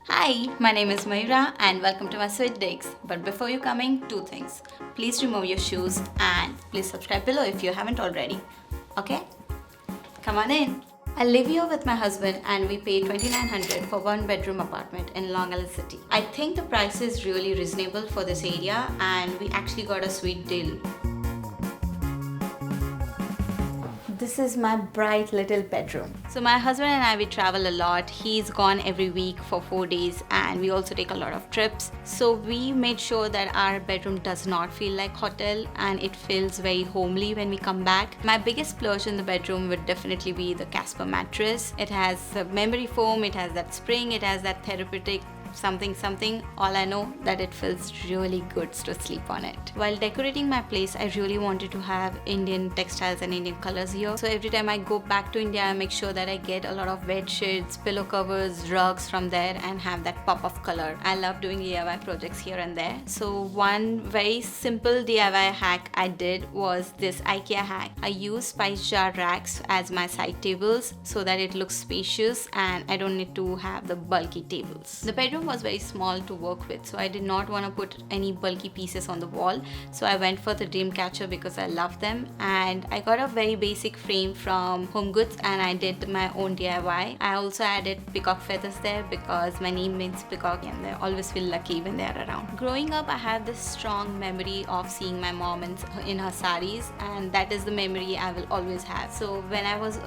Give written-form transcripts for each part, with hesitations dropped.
Hi, my name is Mayura and welcome to my sweet digs. But before you coming, two things. Please remove your shoes and please subscribe below if you haven't already. Okay? Come on in. I live here with my husband and we pay $2,900 for one bedroom apartment in Long Island City. I think the price is really reasonable for this area and we actually got a sweet deal. This is my bright little bedroom. So my husband and I, we travel a lot. He's gone every week for 4 days and we also take a lot of trips. So we made sure that our bedroom does not feel like hotel and it feels very homely when we come back. My biggest splurge in the bedroom would definitely be the Casper mattress. It has memory foam, it has that spring, it has that therapeutic something. All I know that it feels really good to sleep on it. While decorating my place, I really wanted to have Indian textiles and Indian colors here. So every time I go back to India, I make sure that I get a lot of bed sheets, pillow covers, rugs from there and have that pop of color. I love doing DIY projects here and there. So one very simple DIY hack I did was this IKEA hack. I use spice jar racks as my side tables so that it looks spacious and I don't need to have the bulky tables. The bedroom was very small to work with, so I did not want to put any bulky pieces on the wall, so I went for the dream catcher because I love them. And I got a very basic frame from Home Goods and I did my own DIY. I also added peacock feathers there because my name means peacock and they always feel lucky when they are around. Growing up, I have this strong memory of seeing my mom in her saris, and that is the memory I will always have. So when I was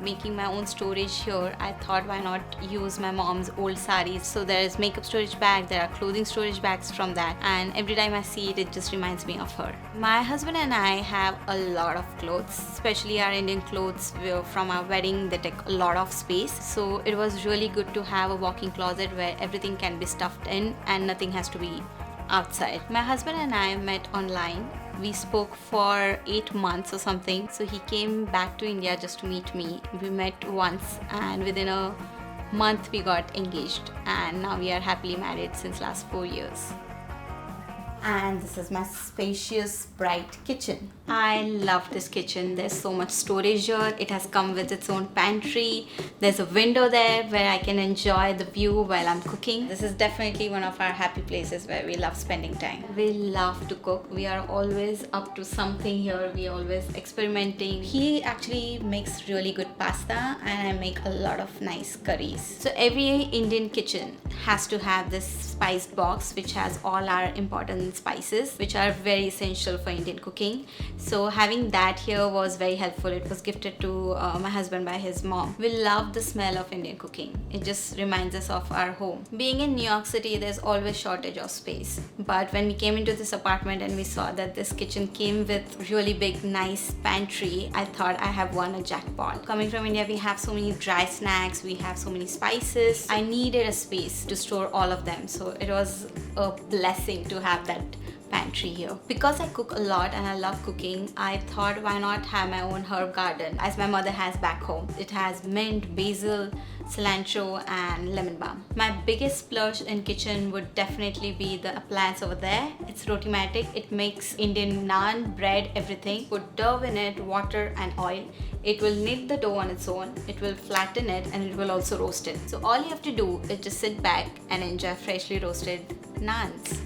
making my own storage here, I thought why not use my mom's old saris. So there is makeup storage bag, there are clothing storage bags from that, and every time I see it, it just reminds me of her. My husband and I have a lot of clothes, especially our Indian clothes from our wedding. They take a lot of space, so it was really good to have a walk-in closet where everything can be stuffed in and nothing has to be outside. My husband and I met online. We spoke for 8 months or something, so he came back to India just to meet me. We met once and within a month we got engaged and now we are happily married since last 4 years. And this is my spacious bright kitchen. I love this kitchen. There's so much storage here. It has come with its own pantry. There's a window there where I can enjoy the view while I'm cooking. This is definitely one of our happy places where we love spending time. We love to cook. We are always up to something here. We are always experimenting. He actually makes really good pasta and I make a lot of nice curries. So every Indian kitchen has to have this spice box which has all our important spices which are very essential for Indian cooking. So having that here was very helpful. It was gifted to my husband by his mom. We love the smell of Indian cooking. It just reminds us of our home. Being in New York City, there's always shortage of space. But when we came into this apartment and we saw that this kitchen came with really big, nice pantry, I thought I have won a jackpot. Coming from India, we have so many dry snacks, we have so many spices. I needed a space to store all of them. So it was a blessing to have that pantry here. Because I cook a lot and I love cooking, I thought why not have my own herb garden as my mother has back home. It has mint, basil, cilantro and lemon balm. My biggest splurge in kitchen would definitely be the appliance over there. It's Rotimatic. It makes Indian naan, bread, everything. Put dough in it, water and oil. It will knead the dough on its own, it will flatten it and it will also roast it. So all you have to do is just sit back and enjoy freshly roasted naans.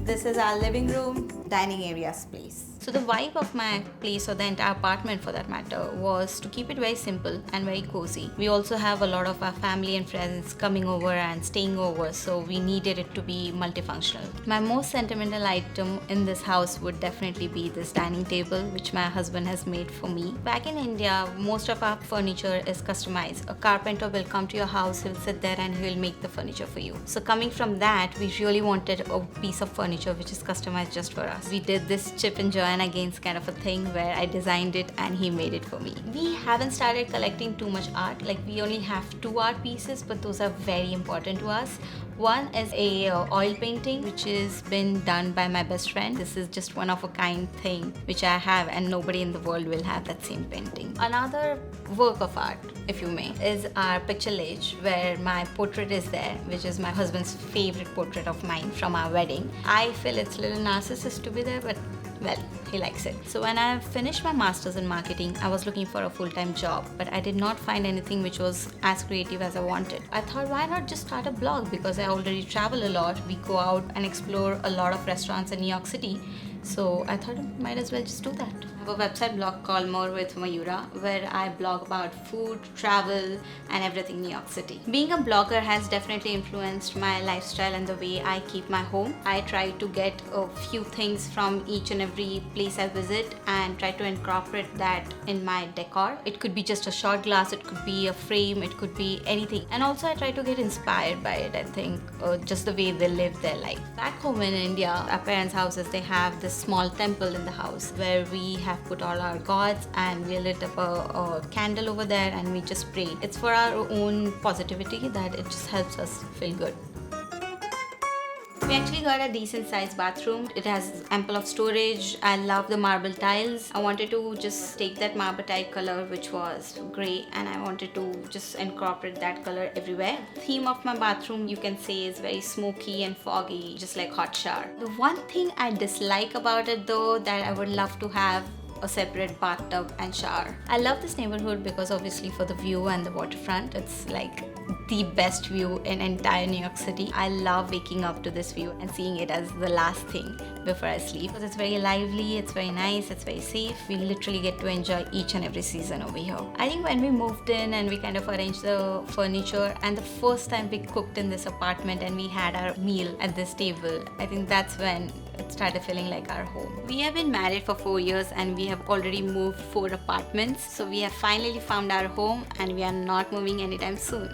This is our living room, dining areas place. So the vibe of my place, or the entire apartment for that matter, was to keep it very simple and very cozy. We also have a lot of our family and friends coming over and staying over, so we needed it to be multifunctional. My most sentimental item in this house would definitely be this dining table which my husband has made for me. Back in India, most of our furniture is customized. A carpenter will come to your house, he'll sit there and he'll make the furniture for you. So coming from that, we really wanted a piece of furniture which is customized just for us. We did this chip and join against kind of a thing where I designed it and he made it for me. We haven't started collecting too much art. Like we only have 2 art pieces, but those are very important to us. One is a oil painting which has been done by my best friend. This is just one of a kind thing which I have and nobody in the world will have that same painting. Another work of art, if you may, is our picture ledge where my portrait is there, which is my husband's favorite portrait of mine from our wedding. I feel it's a little narcissist to be there, but well, he likes it. So when I finished my master's in marketing, I was looking for a full-time job, but I did not find anything which was as creative as I wanted. I thought, why not just start a blog? Because I already travel a lot. We go out and explore a lot of restaurants in New York City. So I thought I might as well just do that. I have a website blog called More with Mayura, where I blog about food, travel, and everything New York City. Being a blogger has definitely influenced my lifestyle and the way I keep my home. I try to get a few things from each and every place I visit and try to incorporate that in my decor. It could be just a shot glass, it could be a frame, it could be anything. And also I try to get inspired by it and think just the way they live their life. Back home in India, our parents' houses, they have this small temple in the house where we have put all our gods, and we lit up a candle over there and we just pray. It's for our own positivity that it just helps us feel good. We actually got a decent sized bathroom. It has ample of storage. I love the marble tiles. I wanted to just take that marble tile color, which was grey, and I wanted to just incorporate that color everywhere. The theme of my bathroom, you can say, is very smoky and foggy, just like hot shower. The one thing I dislike about it though, that I would love to have a separate bathtub and shower. I love this neighborhood because obviously for the view and the waterfront, it's like the best view in entire New York City. I love waking up to this view and seeing it as the last thing before I sleep, because it's very lively, it's very nice, it's very safe. We literally get to enjoy each and every season over here. I think when we moved in and we kind of arranged the furniture, and the first time we cooked in this apartment and we had our meal at this table, I think that's when it started feeling like our home. We have been married for 4 years and we have already moved 4 apartments. So we have finally found our home and we are not moving anytime soon.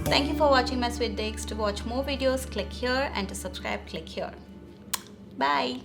Thank you for watching my sweet digs. To watch more videos, click here, and to subscribe, click here. Bye!